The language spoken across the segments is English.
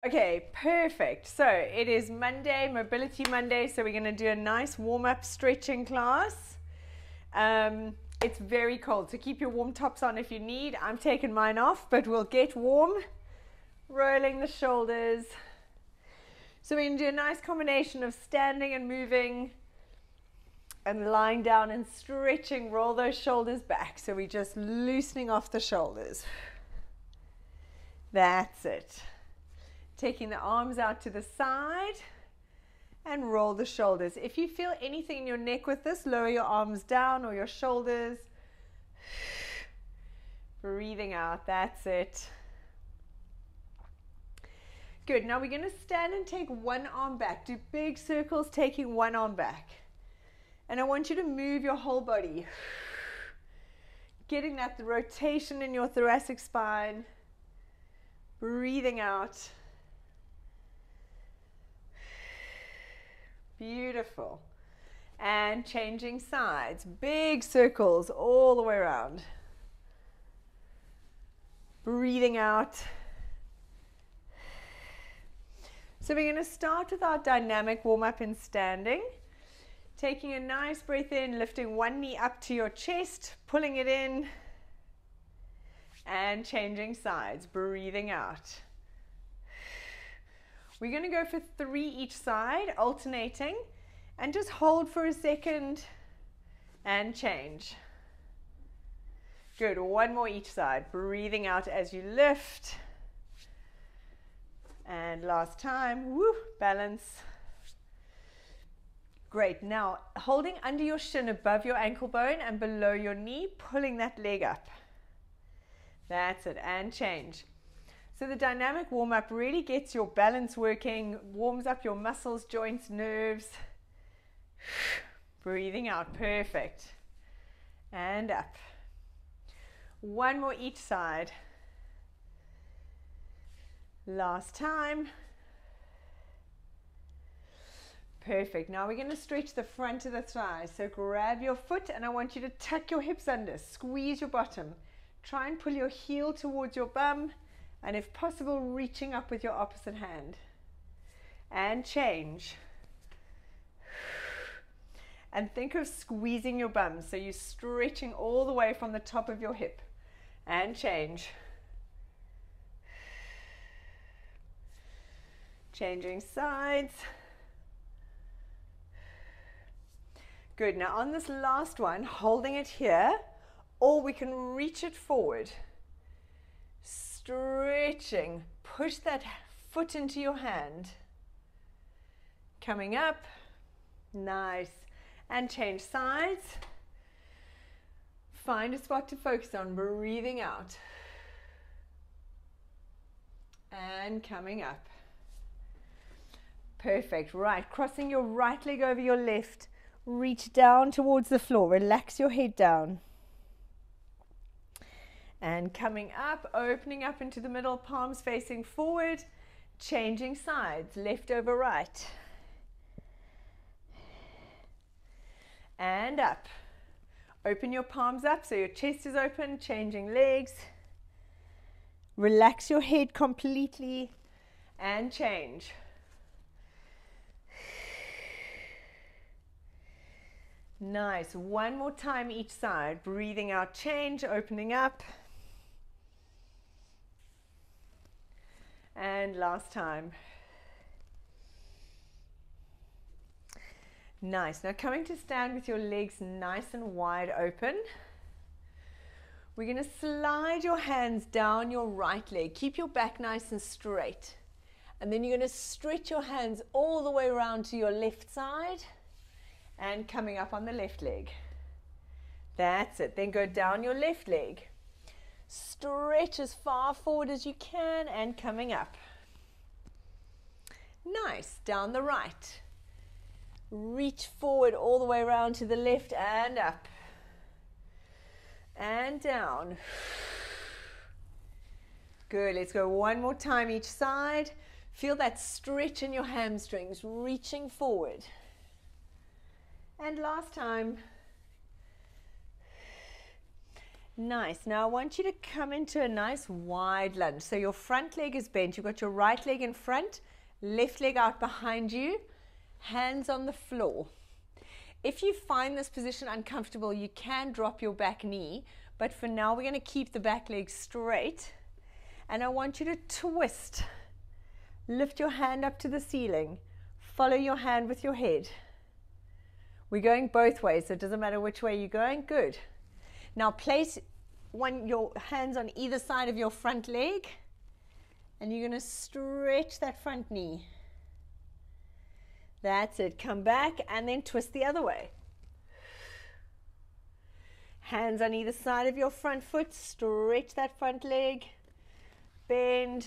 Okay, perfect. So it is Monday, Mobility Monday. So we're going to do a nice warm-up stretching class. It's very cold, so keep your warm tops on if you need. I'm taking mine off, but we'll get warm. Rolling the shoulders. So we're going to do a nice combination of standing and moving and lying down and stretching. Roll those shoulders back. So we're just loosening off the shoulders. That's it. Taking the arms out to the side and roll the shoulders. If you feel anything in your neck with this, lower your arms down or your shoulders. Breathing out, that's it. Good, now we're going to stand and take one arm back. Do big circles, taking one arm back. And I want you to move your whole body. Getting that rotation in your thoracic spine. Breathing out. Beautiful. And changing sides. Big circles all the way around. Breathing out. So we're going to start with our dynamic warm-up in standing. Taking a nice breath in, lifting one knee up to your chest, pulling it in, and changing sides. Breathing out. We're going to go for 3 each side, alternating, and just hold for a second and change. Good, one more each side. Breathing out as you lift. And last time, woo, balance. Great, now holding under your shin above your ankle bone and below your knee, pulling that leg up. That's it, and change. So the dynamic warm-up really gets your balance working, warms up your muscles, joints, nerves. Breathing out, perfect. And up. One more each side. Last time. Perfect. Now we're going to stretch the front of the thigh. So grab your foot and I want you to tuck your hips under, squeeze your bottom. Try and pull your heel towards your bum. And if possible, reaching up with your opposite hand. And change. And think of squeezing your bum. So you're stretching all the way from the top of your hip. And change. Changing sides. Good. Now on this last one, holding it here, or we can reach it forward. Stretching, push that foot into your hand. Coming up, nice. And change sides. Find a spot to focus on, breathing out. And coming up. Perfect, right. Crossing your right leg over your left. Reach down towards the floor, relax your head down. And coming up, opening up into the middle, palms facing forward, changing sides, left over right. And up. Open your palms up so your chest is open, changing legs. Relax your head completely and change. Nice. One more time each side. Breathing out, change, opening up. And last time. Nice. Now coming to stand with your legs nice and wide open. We're going to slide your hands down your right leg. Keep your back nice and straight. And then you're going to stretch your hands all the way around to your left side. And coming up on the left leg. That's it. Then go down your left leg. Stretch as far forward as you can and coming up. Nice. Down the right. Reach forward all the way around to the left and up. And down. Good. Let's go one more time each side. Feel that stretch in your hamstrings, reaching forward. And last time. Nice. Now I want you to come into a nice wide lunge. So your front leg is bent. You've got your right leg in front, left leg out behind you, hands on the floor. If you find this position uncomfortable, you can drop your back knee, but for now we're going to keep the back leg straight. And I want you to twist. Lift your hand up to the ceiling. Follow your hand with your head. We're going both ways, so it doesn't matter which way you're going. Good. Now place your hands on either side of your front leg, and you're going to stretch that front knee. That's it. Come back and then twist the other way. Hands on either side of your front foot. Stretch that front leg. Bend.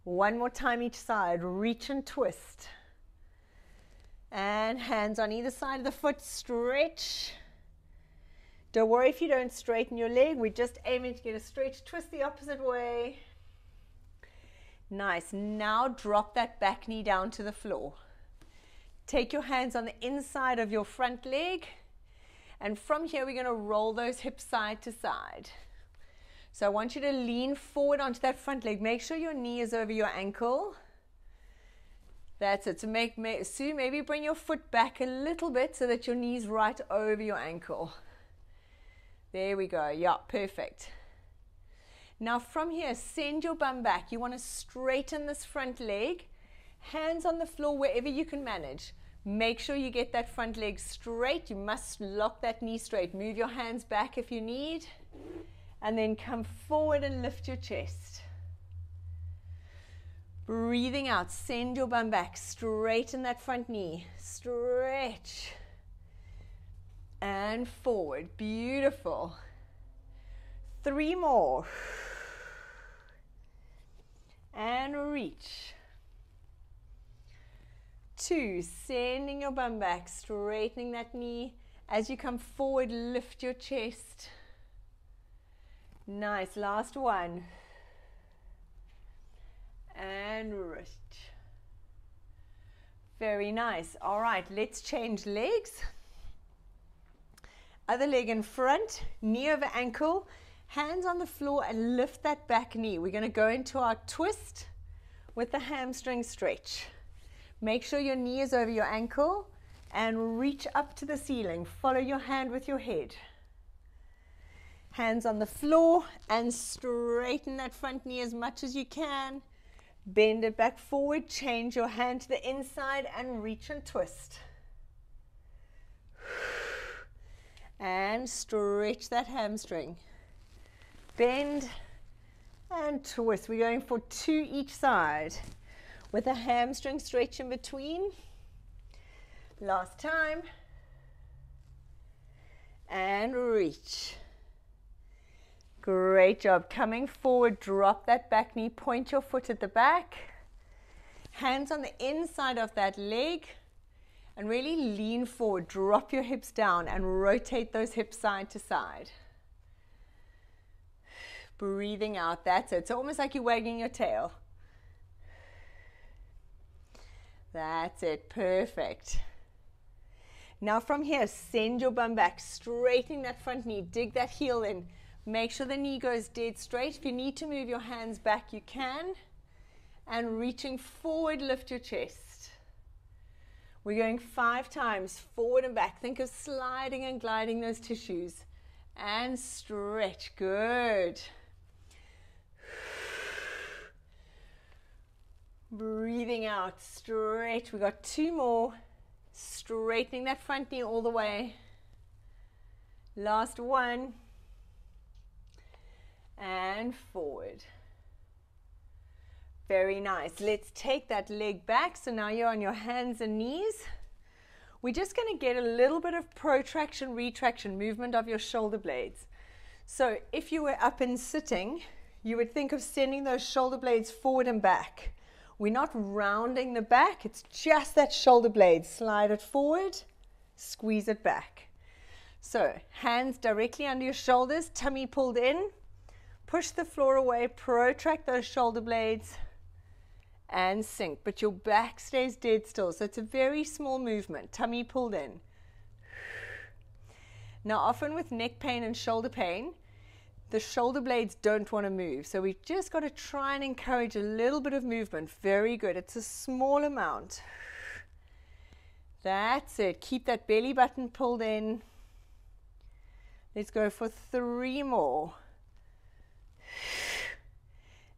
One more time each side. Reach and twist. And hands on either side of the foot. Stretch. Don't worry if you don't straighten your leg. We're just aiming to get a stretch. Twist the opposite way. Nice. Now drop that back knee down to the floor. Take your hands on the inside of your front leg, and from here we're going to roll those hips side to side. So I want you to lean forward onto that front leg. Make sure your knee is over your ankle. That's it. So Sue, maybe bring your foot back a little bit so that your knee's right over your ankle. There we go. Yeah, perfect. Now from here, send your bum back. You want to straighten this front leg. Hands on the floor wherever you can manage. Make sure you get that front leg straight. You must lock that knee straight. Move your hands back if you need. And then come forward and lift your chest. Breathing out. Send your bum back. Straighten that front knee. Stretch. And forward. Beautiful. 3 more. And reach. 2, sending your bum back, straightening that knee. As you come forward, lift your chest. Nice. Last one. And reach. Very nice. All right, let's change legs. Other leg in front, knee over ankle, hands on the floor, and lift that back knee. We're going to go into our twist with the hamstring stretch. Make sure your knee is over your ankle and reach up to the ceiling. Follow your hand with your head. Hands on the floor and straighten that front knee as much as you can. Bend it back forward. Change your hand to the inside and reach and twist. And stretch that hamstring. Bend and twist. We're going for 2 each side, with a hamstring stretch in between. Last time. And reach. Great job. Coming forward, drop that back knee, point your foot at the back. Hands on the inside of that leg. And really lean forward, drop your hips down and rotate those hips side to side. Breathing out, that's it. It's almost like you're wagging your tail. That's it, perfect. Now from here, send your bum back, straightening that front knee, dig that heel in. Make sure the knee goes dead straight. If you need to move your hands back, you can. And reaching forward, lift your chest. We're going 5 times, forward and back. Think of sliding and gliding those tissues. And stretch, good. Breathing out, stretch. We got 2 more. Straightening that front knee all the way. Last one. And forward. Very nice. Let's take that leg back. So now you're on your hands and knees. We're just going to get a little bit of protraction, retraction, movement of your shoulder blades. So if you were up and sitting, you would think of sending those shoulder blades forward and back. We're not rounding the back. It's just that shoulder blade. Slide it forward, squeeze it back. So hands directly under your shoulders, tummy pulled in. Push the floor away, protract those shoulder blades and sink. But your back stays dead still. So it's a very small movement. Tummy pulled in. Now often with neck pain and shoulder pain, the shoulder blades don't want to move. So we've just got to try and encourage a little bit of movement. Very good. It's a small amount. That's it. Keep that belly button pulled in. Let's go for 3 more.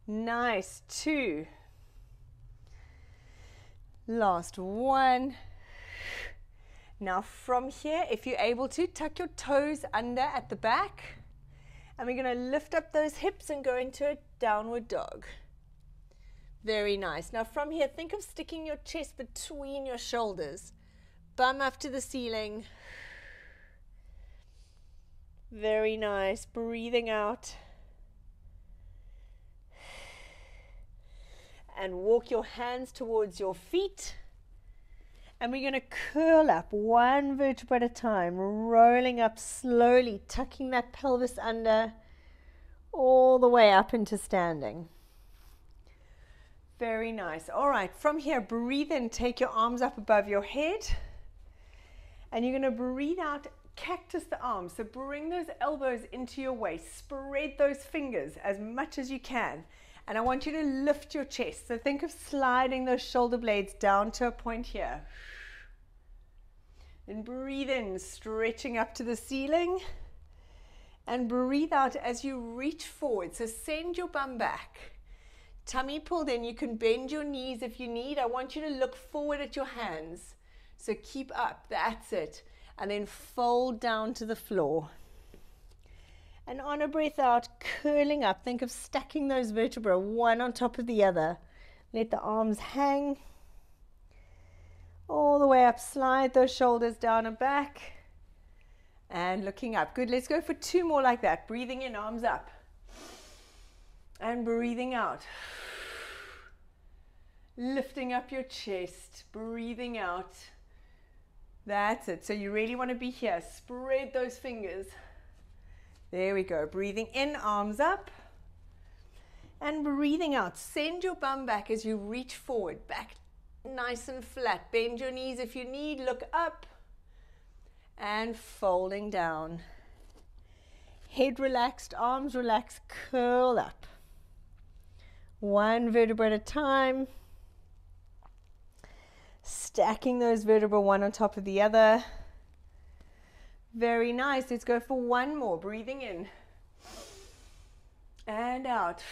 Nice. 2. Last 1. Now from here, if you're able to, tuck your toes under at the back. And we're going to lift up those hips and go into a downward dog. Very nice. Now from here, think of sticking your chest between your shoulders. Bum up to the ceiling. Very nice. Breathing out. And walk your hands towards your feet. And we're going to curl up 1 vertebra at a time, rolling up slowly, tucking that pelvis under all the way up into standing. Very nice. All right, from here, breathe in, take your arms up above your head. And you're going to breathe out, cactus the arms. So bring those elbows into your waist, spread those fingers as much as you can. And I want you to lift your chest. So think of sliding those shoulder blades down to a point here. Then breathe in, stretching up to the ceiling. And breathe out as you reach forward. So send your bum back. Tummy pulled in. You can bend your knees if you need. I want you to look forward at your hands. So keep up. That's it. And then fold down to the floor. And on a breath out, curling up. Think of stacking those vertebrae, one on top of the other. Let the arms hang all the way up. Slide those shoulders down and back. And looking up. Good. Let's go for 2 more like that. Breathing in, arms up. And breathing out. Lifting up your chest. Breathing out. That's it. So you really want to be here. Spread those fingers. There we go. Breathing in, arms up. And breathing out. Send your bum back as you reach forward. Back nice and flat. Bend your knees if you need. Look up. And folding down. Head relaxed, arms relaxed, curl up. 1 vertebra at a time. Stacking those vertebrae one on top of the other. Very nice. Let's go for 1 more. Breathing in. And out.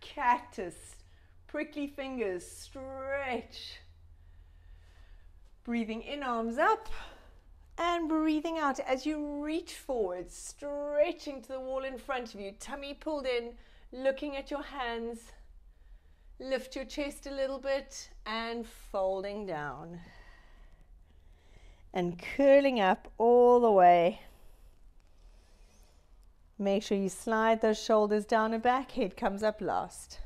Cactus. Prickly fingers. Stretch. Breathing in, arms up. And breathing out as you reach forward. Stretching to the wall in front of you. Tummy pulled in. Looking at your hands. Lift your chest a little bit. And folding down. And curling up all the way. Make sure you slide those shoulders down and back. Head comes up last.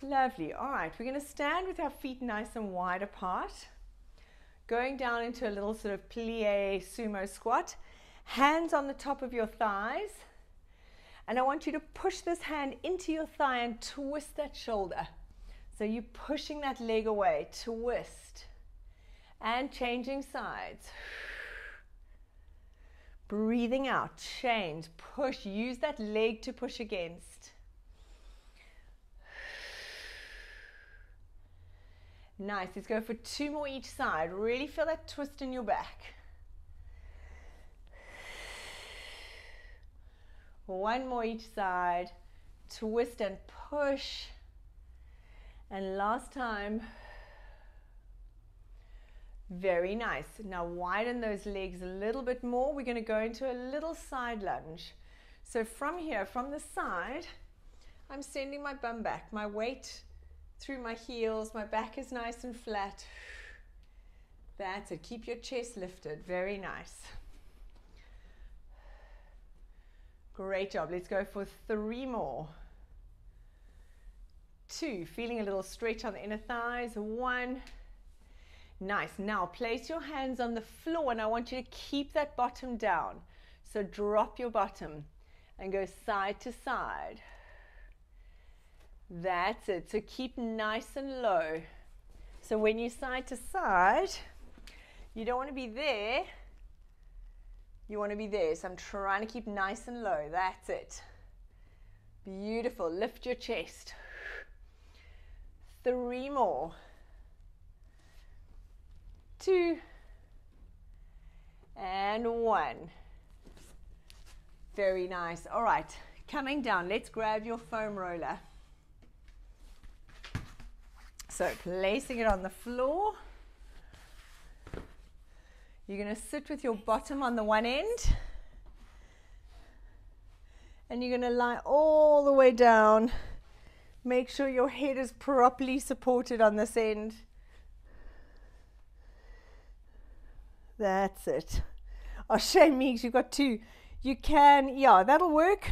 Lovely. All right, we're going to stand with our feet nice and wide apart. Going down into a little sort of plie sumo squat. Hands on the top of your thighs. And I want you to push this hand into your thigh and twist that shoulder. So you're pushing that leg away. Twist. And changing sides. Breathing out, change, push, use that leg to push against. Nice, let's go for 2 more each side. Really feel that twist in your back. 1 more each side. Twist and push. And last time. Very nice. Now widen those legs a little bit more. We're going to go into a little side lunge. So from here, from the side, I'm sending my bum back. My weight through my heels. My back is nice and flat. That's it. Keep your chest lifted. Very nice. Great job. Let's go for 3 more. 2. Feeling a little stretch on the inner thighs. 1. Nice. Now place your hands on the floor and I want you to keep that bottom down. So drop your bottom and go side to side. That's it. So keep nice and low. So when you side to side, you don't want to be there. You want to be there. So I'm trying to keep nice and low. That's it. Beautiful. Lift your chest. 3 more. 2 and 1. Very nice. All right, coming down. Let's grab your foam roller. So placing it on the floor. You're going to sit with your bottom on the one end. And you're going to lie all the way down. Make sure your head is properly supported on this end. That's it. Oh, shame, Meeks, you've got 2. You can, yeah, that'll work.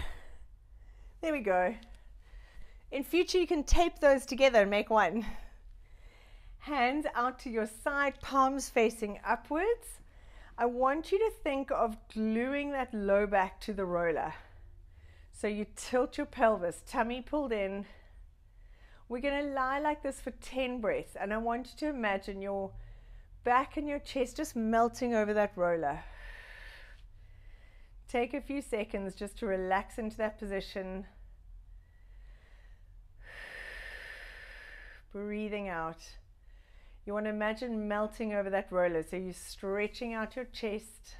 There we go. In future, you can tape those together and make 1. Hands out to your side, palms facing upwards. I want you to think of gluing that low back to the roller. So you tilt your pelvis, tummy pulled in. We're going to lie like this for 10 breaths. And I want you to imagine your back and your chest just melting over that roller. Take a few seconds just to relax into that position. Breathing out. You want to imagine melting over that roller. So you're stretching out your chest.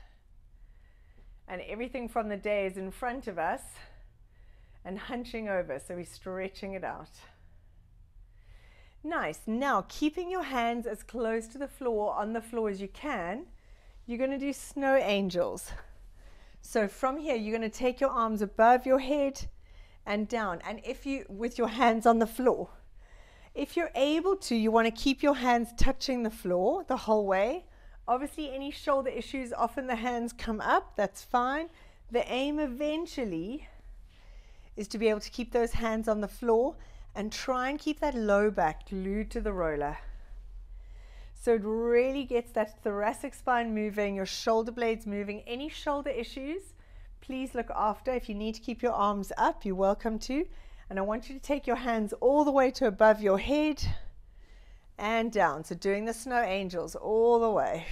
And everything from the day is in front of us and hunching over. So we're stretching it out. Nice. Now, keeping your hands as close to the floor, on the floor as you can, you're going to do snow angels. So from here, you're going to take your arms above your head and down. And if you, with your hands on the floor, if you're able to, you want to keep your hands touching the floor the whole way. Obviously, any shoulder issues, often the hands come up. That's fine. The aim eventually is to be able to keep those hands on the floor and try and keep that low back glued to the roller. So it really gets that thoracic spine moving, your shoulder blades moving. Any shoulder issues, please look after. If you need to keep your arms up, you're welcome to. And I want you to take your hands all the way to above your head and down. So doing the snow angels all the way.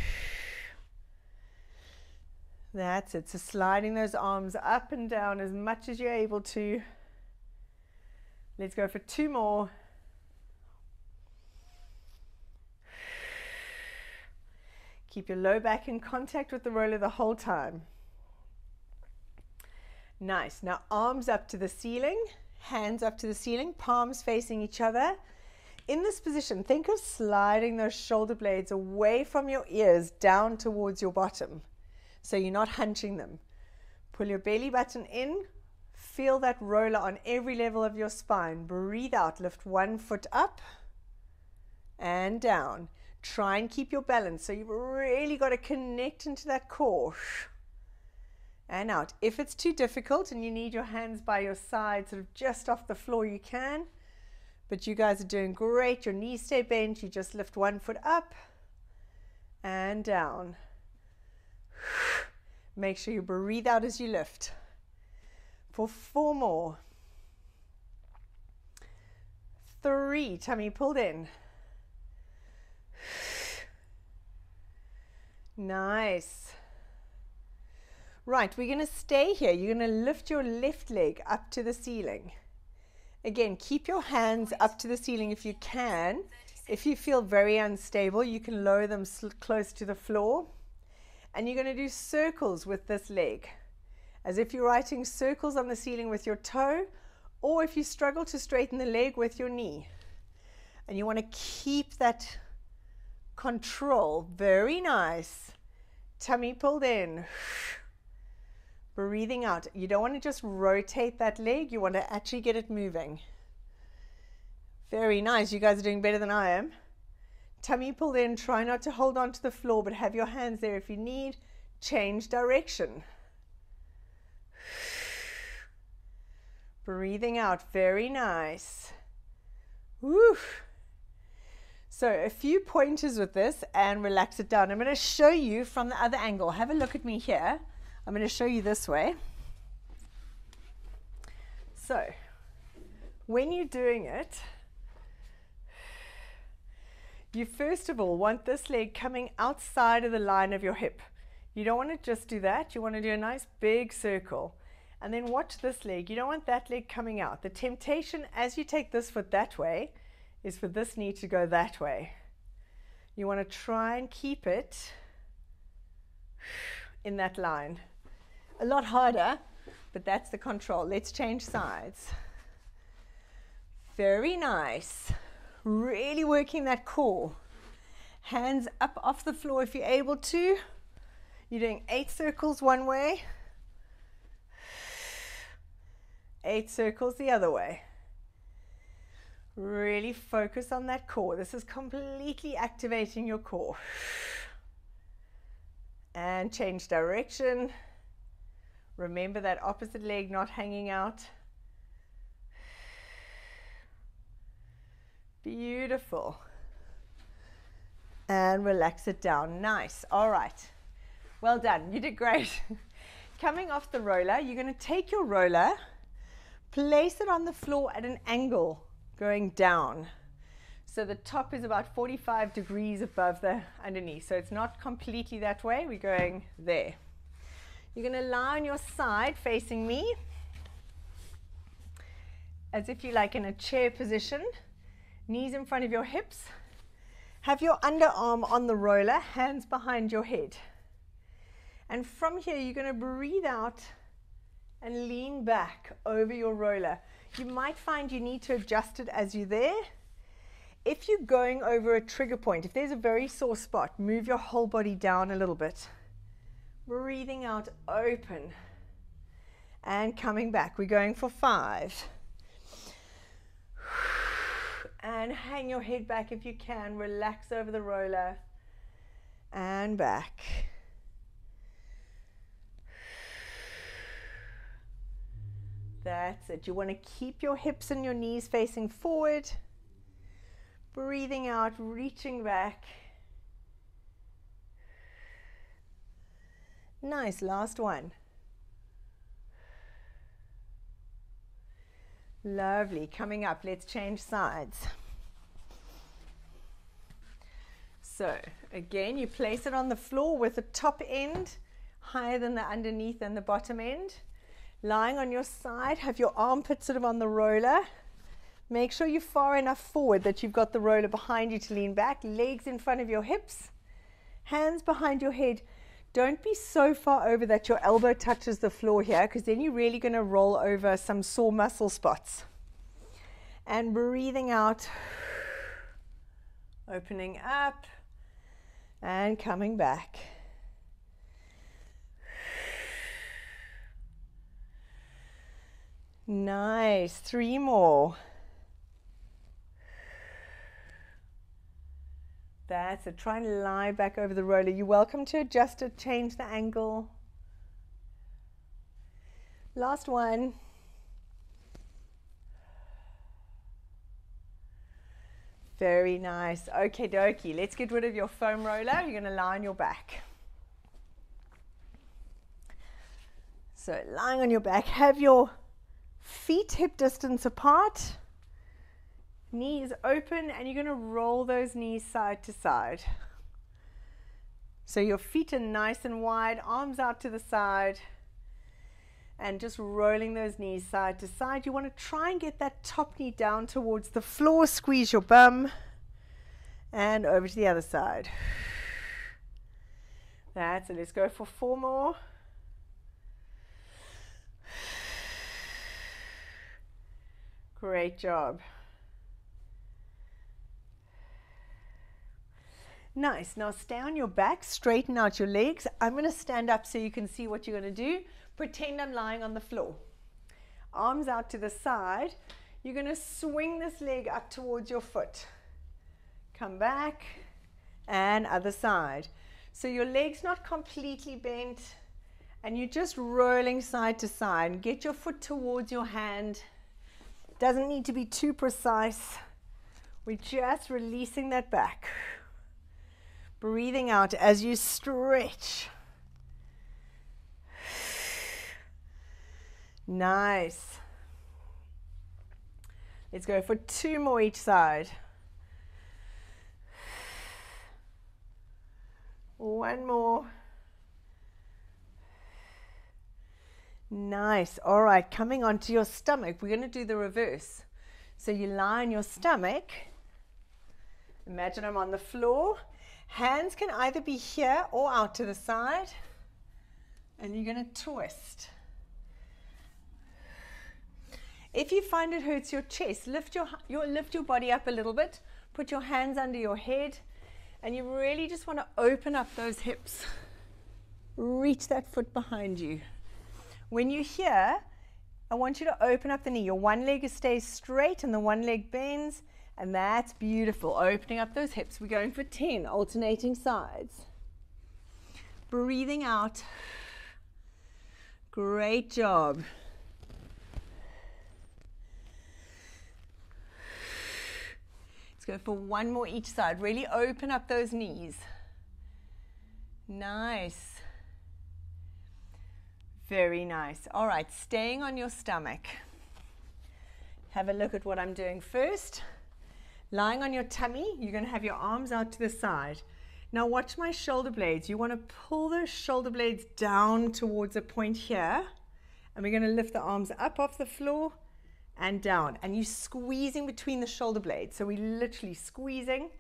That's it. So sliding those arms up and down as much as you're able to. Let's go for 2 more. Keep your low back in contact with the roller the whole time. Nice. Now arms up to the ceiling, hands up to the ceiling, palms facing each other. In this position, think of sliding those shoulder blades away from your ears down towards your bottom. So you're not hunching them. Pull your belly button in. Feel that roller on every level of your spine. Breathe out. Lift 1 foot up and down. Try and keep your balance. So you've really got to connect into that core. And out. If it's too difficult and you need your hands by your side, sort of just off the floor, you can. But you guys are doing great. Your knees stay bent. You just lift 1 foot up and down. Make sure you breathe out as you lift. For 4 more. 3, tummy pulled in. Nice. Right, we're going to stay here. You're going to lift your left leg up to the ceiling. Again, keep your hands up to the ceiling if you can. If you feel very unstable, you can lower them close to the floor. And you're going to do circles with this leg, as if you're writing circles on the ceiling with your toe, or if you struggle to straighten the leg with your knee. And you want to keep that control. Very nice. Tummy pulled in. Breathing out. You don't want to just rotate that leg. You want to actually get it moving. Very nice. You guys are doing better than I am. Tummy pulled in. Try not to hold on to the floor, but have your hands there if you need. Change direction. Breathing out. Very nice. Woo. So a few pointers with this and relax it down. I'm going to show you from the other angle. Have a look at me here. I'm going to show you this way. So when you're doing it, you first of all want this leg coming outside of the line of your hip. You don't want to just do that. You want to do a nice big circle. And then watch this leg. You don't want that leg coming out. The temptation as you take this foot that way is for this knee to go that way. You want to try and keep it in that line. A lot harder, but that's the control. Let's change sides. Very nice. Really working that core. Hands up off the floor if you're able to. You're doing 8 circles one way, 8 circles the other way. Really focus on that core. This is completely activating your core. And change direction. Remember that opposite leg not hanging out. Beautiful. And relax it down. Nice. All right. Well done. You did great. Coming off the roller, you're going to take your roller, place it on the floor at an angle going down. So the top is about 45 degrees above the underneath. So it's not completely that way. We're going there. You're going to lie on your side facing me as if you're like in a chair position. Knees in front of your hips. Have your underarm on the roller, hands behind your head. And from here, you're going to breathe out and lean back over your roller. You might find you need to adjust it as you're there. If you're going over a trigger point, if there's a very sore spot, move your whole body down a little bit. Breathing out, open. And coming back. We're going for 5. And hang your head back if you can. Relax over the roller. And back. That's it. You want to keep your hips and your knees facing forward. Breathing out, reaching back. Nice. Last one. Lovely. Coming up, let's change sides. So again, you place it on the floor with the top end higher than the underneath and the bottom end. Lying on your side, have your armpits sort of on the roller. Make sure you're far enough forward that you've got the roller behind you to lean back. Legs in front of your hips. Hands behind your head. Don't be so far over that your elbow touches the floor here, because then you're really going to roll over some sore muscle spots. And breathing out, opening up, and coming back. Nice. 3 more. That's it. Try and lie back over the roller. You're welcome to adjust it, change the angle. Last one. Very nice. Okay, dokie. Let's get rid of your foam roller. You're going to lie on your back. So lying on your back, have your feet hip distance apart. Knees open, and you're going to roll those knees side to side. So your feet are nice and wide, arms out to the side, and just rolling those knees side to side. You want to try and get that top knee down towards the floor, squeeze your bum, and over to the other side. That's it. Let's go for 4 more. Great job. Nice. Now stay on your back, straighten out your legs. I'm going to stand up so you can see what you're going to do. Pretend I'm lying on the floor. Arms out to the side. You're going to swing this leg up towards your foot. Come back and other side. So your leg's not completely bent and you're just rolling side to side. Get your foot towards your hand. Doesn't need to be too precise. We're just releasing that back. Breathing out as you stretch. Nice. Let's go for 2 more each side. 1 more. Nice. All right, coming onto your stomach, we're going to do the reverse. So you lie on your stomach. Imagine I'm on the floor. Hands can either be here or out to the side. And you're going to twist. If you find it hurts your chest, lift your body up a little bit. Put your hands under your head. And you really just want to open up those hips. Reach that foot behind you. When you're here, I want you to open up the knee. Your one leg stays straight and the one leg bends. And that's beautiful. Opening up those hips. We're going for 10, alternating sides. Breathing out. Great job. Let's go for one more each side. Really open up those knees. Nice. Very nice. All right, staying on your stomach. Have a look at what I'm doing first. Lying on your tummy, you're going to have your arms out to the side. Now watch my shoulder blades. You want to pull those shoulder blades down towards a point here. And we're going to lift the arms up off the floor and down. And you're squeezing between the shoulder blades. So we're literally squeezing.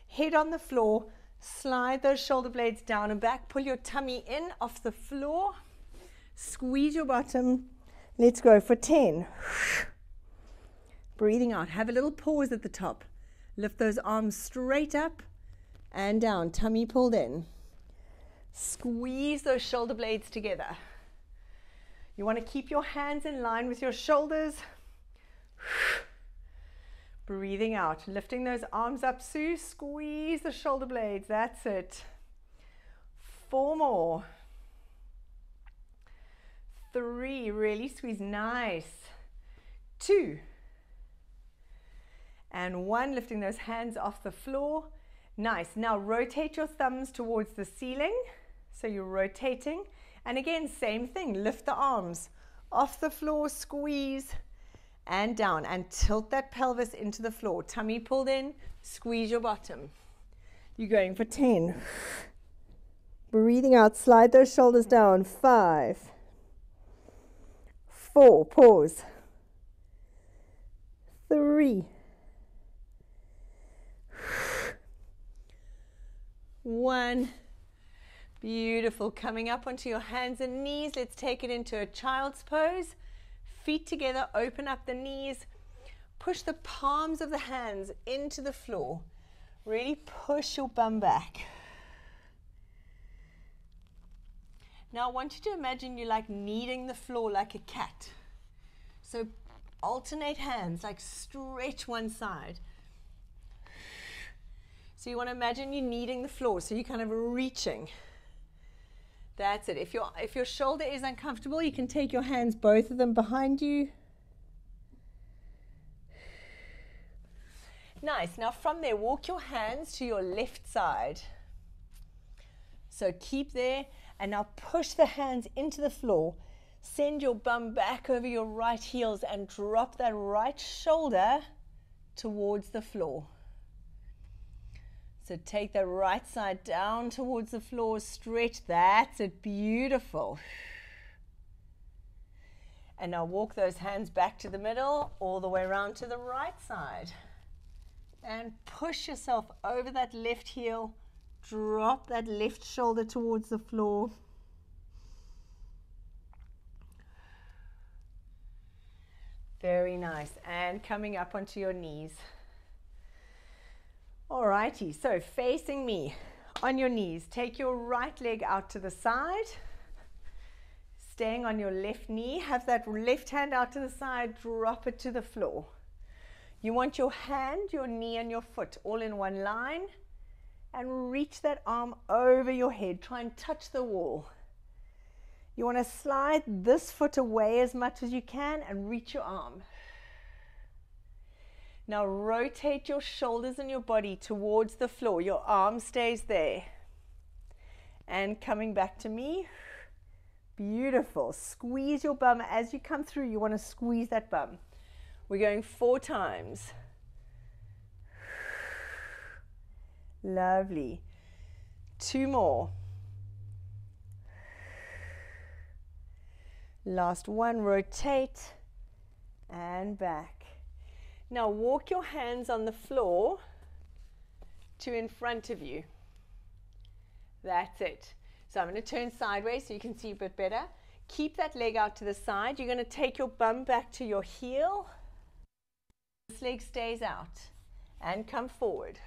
Head on the floor. Slide those shoulder blades down and back. Pull your tummy in off the floor. Squeeze your bottom. Let's go for 10. Breathing out. Have a little pause at the top. Lift those arms straight up and down. Tummy pulled in. Squeeze those shoulder blades together. You want to keep your hands in line with your shoulders. Breathing out. Lifting those arms up, Sue. Squeeze the shoulder blades. That's it. 4 more. 3. Really squeeze. Nice. 2. And 1, lifting those hands off the floor. Nice. Now rotate your thumbs towards the ceiling. So you're rotating. And again, same thing. Lift the arms off the floor, squeeze, and down. And tilt that pelvis into the floor. Tummy pulled in, squeeze your bottom. You're going for 10. Breathing out, slide those shoulders down. 5. 4, pause. 3. 1. Beautiful. Coming up onto your hands and knees. Let's take it into a child's pose. Feet together. Open up the knees. Push the palms of the hands into the floor. Really push your bum back. Now I want you to imagine you're like kneading the floor like a cat. So alternate hands, like stretch one side. So you want to imagine you're kneading the floor, so you're kind of reaching. That's it. If your shoulder is uncomfortable, you can take your hands, both of them behind you. Nice. Now from there, walk your hands to your left side. So keep there, and now push the hands into the floor. Send your bum back over your right heels and drop that right shoulder towards the floor. So take the right side down towards the floor, stretch. That's it. Beautiful. And now walk those hands back to the middle, all the way around to the right side. And push yourself over that left heel. Drop that left shoulder towards the floor. Very nice. And coming up onto your knees. Alrighty, so facing me on your knees. Take your right leg out to the side. Staying on your left knee. Have that left hand out to the side. Drop it to the floor. You want your hand, your knee, and your foot all in one line. And reach that arm over your head. Try and touch the wall. You want to slide this foot away as much as you can and reach your arm. Now rotate your shoulders and your body towards the floor. Your arm stays there. And coming back to me. Beautiful. Squeeze your bum as you come through. You want to squeeze that bum. We're going 4 times. Lovely. 2 more. Last one, rotate and back. Now walk your hands on the floor to in front of you. That's it. So I'm going to turn sideways so you can see a bit better. Keep that leg out to the side. You're going to take your bum back to your heel. This leg stays out and come forward.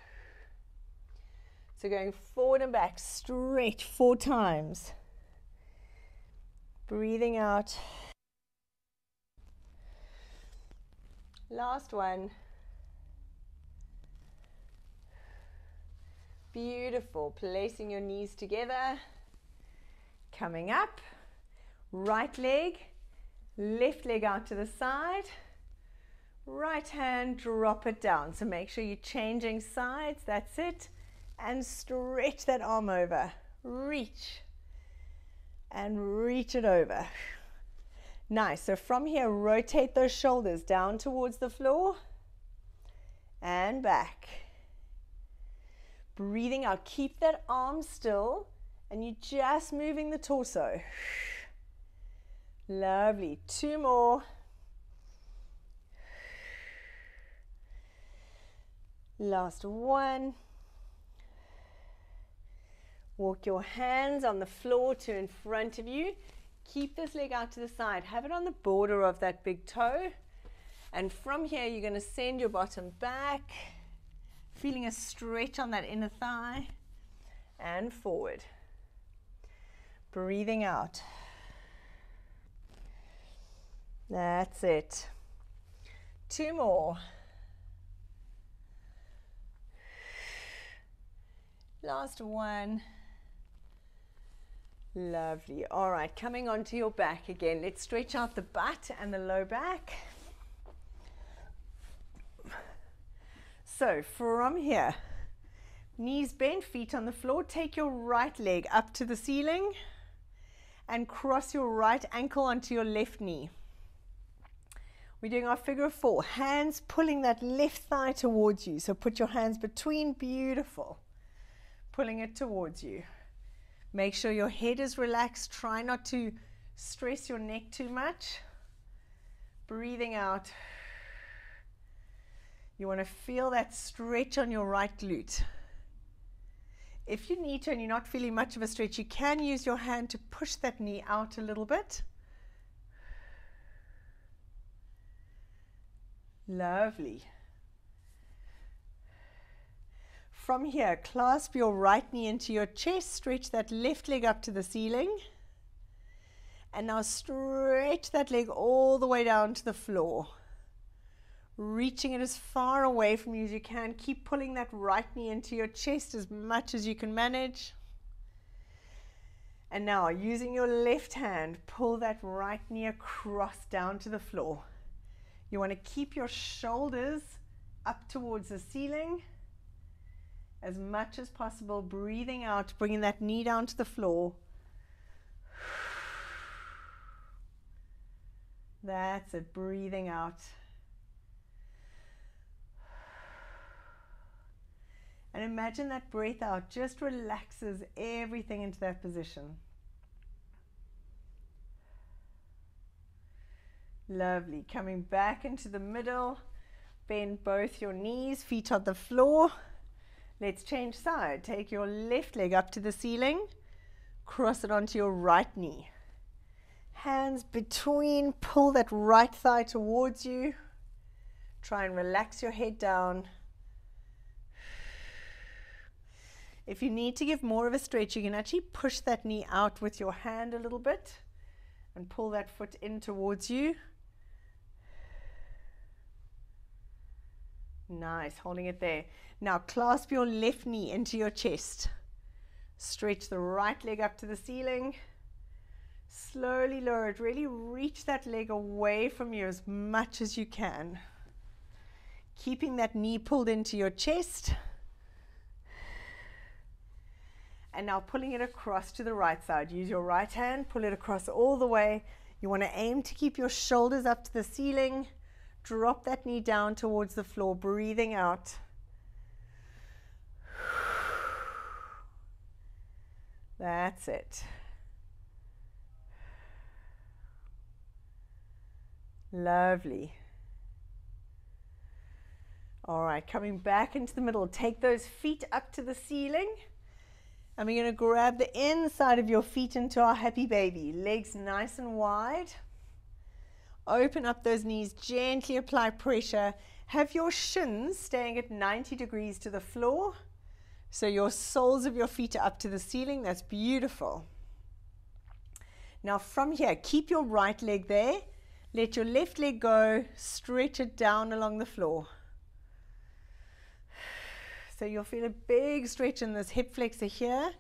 So going forward and back, straight 4 times. Breathing out. Last one. Beautiful. Placing your knees together. Coming up. Right leg, left leg out to the side. Right hand, drop it down. So make sure you're changing sides. That's it. And stretch that arm over. Reach. And reach it over. Nice. So from here, rotate those shoulders down towards the floor. And back. Breathing out. Keep that arm still. And you're just moving the torso. Lovely. 2 more. Last one. Walk your hands on the floor to in front of you. Keep this leg out to the side. Have it on the border of that big toe. And from here, you're going to send your bottom back. Feeling a stretch on that inner thigh. And forward. Breathing out. That's it. 2 more. Last one. Lovely. All right, coming onto your back again. Let's stretch out the butt and the low back. So from here, knees bent, feet on the floor. Take your right leg up to the ceiling and cross your right ankle onto your left knee. We're doing our figure of 4. Hands pulling that left thigh towards you. So put your hands between. Beautiful. Pulling it towards you. Make sure your head is relaxed. Try not to stress your neck too much. Breathing out. You want to feel that stretch on your right glute. If you need to and you're not feeling much of a stretch, you can use your hand to push that knee out a little bit. Lovely. From here, clasp your right knee into your chest, stretch that left leg up to the ceiling. And now stretch that leg all the way down to the floor. Reaching it as far away from you as you can. Keep pulling that right knee into your chest as much as you can manage. And now, using your left hand, pull that right knee across down to the floor. You want to keep your shoulders up towards the ceiling as much as possible. Breathing out, bringing that knee down to the floor. That's it, breathing out. And imagine that breath out just relaxes everything into that position. Lovely. Coming back into the middle. Bend both your knees, feet on the floor. Let's change side. Take your left leg up to the ceiling. Cross it onto your right knee. Hands between. Pull that right thigh towards you. Try and relax your head down. If you need to give more of a stretch, you can actually push that knee out with your hand a little bit and pull that foot in towards you. Nice, holding it there. Now clasp your left knee into your chest. Stretch the right leg up to the ceiling. Slowly lower it. Really reach that leg away from you as much as you can. Keeping that knee pulled into your chest. And now pulling it across to the right side. Use your right hand, pull it across all the way. You want to aim to keep your shoulders up to the ceiling. Drop that knee down towards the floor, breathing out. That's it. Lovely. All right, coming back into the middle. Take those feet up to the ceiling. And we're going to grab the inside of your feet into our happy baby. Legs nice and wide. Open up those knees, gently apply pressure. Have your shins staying at 90 degrees to the floor. So your soles of your feet are up to the ceiling. That's beautiful. Now from here, keep your right leg there. Let your left leg go. Stretch it down along the floor. So you'll feel a big stretch in this hip flexor here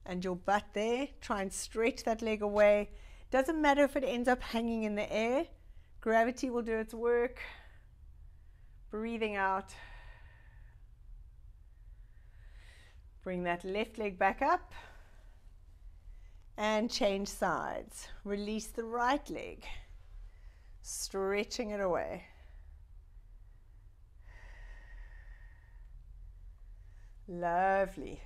and your butt there. Try and stretch that leg away. Doesn't matter if it ends up hanging in the air. Gravity will do its work. Breathing out. Bring that left leg back up and change sides. Release the right leg, stretching it away. Lovely.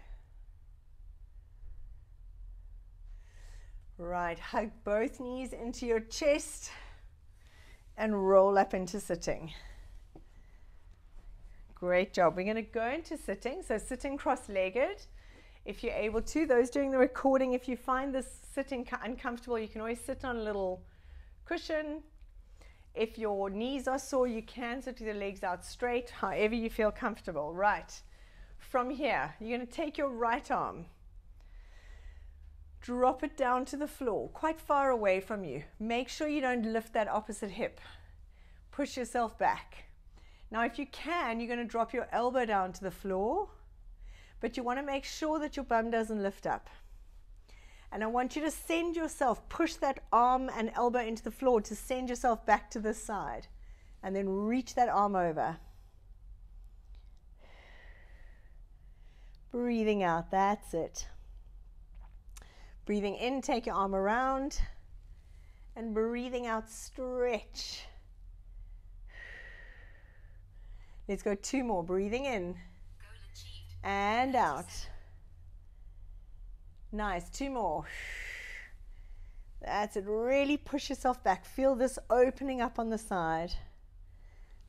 Right, hug both knees into your chest and roll up into sitting. Great job. We're going to go into sitting. So sitting cross-legged. If you're able to, those doing the recording, if you find this sitting uncomfortable, you can always sit on a little cushion. If your knees are sore, you can sit with your legs out straight, however you feel comfortable. Right. From here, you're going to take your right arm, drop it down to the floor, quite far away from you. Make sure you don't lift that opposite hip. Push yourself back. Now, if you can, you're going to drop your elbow down to the floor, but you want to make sure that your bum doesn't lift up. And I want you to send yourself, push that arm and elbow into the floor to send yourself back to this side, and then reach that arm over. Breathing out, that's it. Breathing in, take your arm around, and breathing out, stretch. Let's go 2 more. Breathing in and out. Nice. 2 more. That's it. Really push yourself back. Feel this opening up on the side.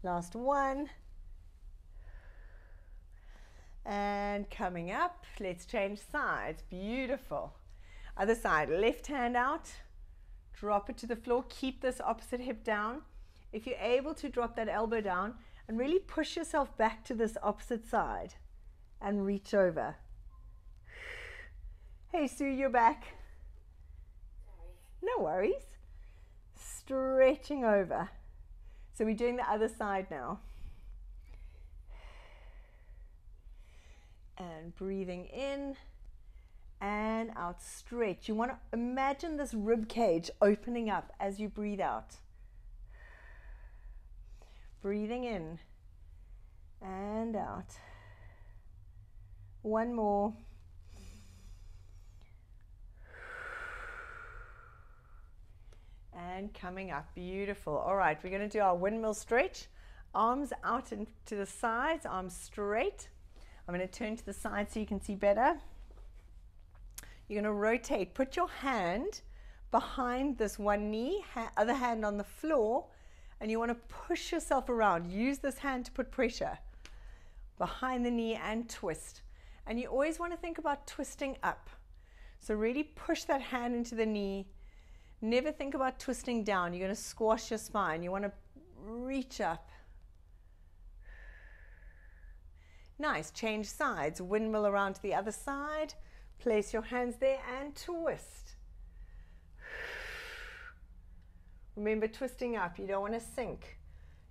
Last 1. And coming up. Let's change sides. Beautiful. Other side. Left hand out. Drop it to the floor. Keep this opposite hip down. If you're able to, drop that elbow down and really push yourself back to this opposite side and reach over. Hey Sue, you're back. No worries. Stretching over. So we're doing the other side now. And breathing in and out, stretch. You want to imagine this rib cage opening up as you breathe out. Breathing in and out. 1 more. And coming up. Beautiful. All right, we're going to do our windmill stretch. Arms out and to the sides, arms straight. I'm going to turn to the side so you can see better. You're going to rotate. Put your hand behind this one knee, other hand on the floor, and you want to push yourself around. Use this hand to put pressure behind the knee and twist. And you always want to think about twisting up. So really push that hand into the knee. Never think about twisting down. You're going to squash your spine. You want to reach up. Nice. Change sides. Windmill around to the other side. Place your hands there and twist. Remember, twisting up. You don't want to sink.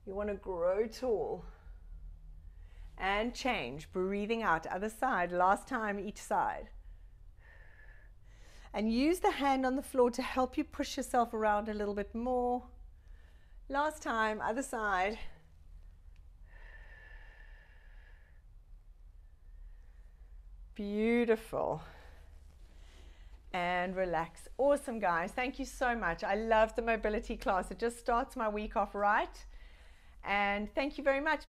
You want to grow tall. And change. Breathing out. Other side. Last time, each side. And use the hand on the floor to help you push yourself around a little bit more. Last time, other side. Beautiful. And relax. Awesome, guys. Thank you so much. I love the mobility class. It just starts my week off right. And thank you very much.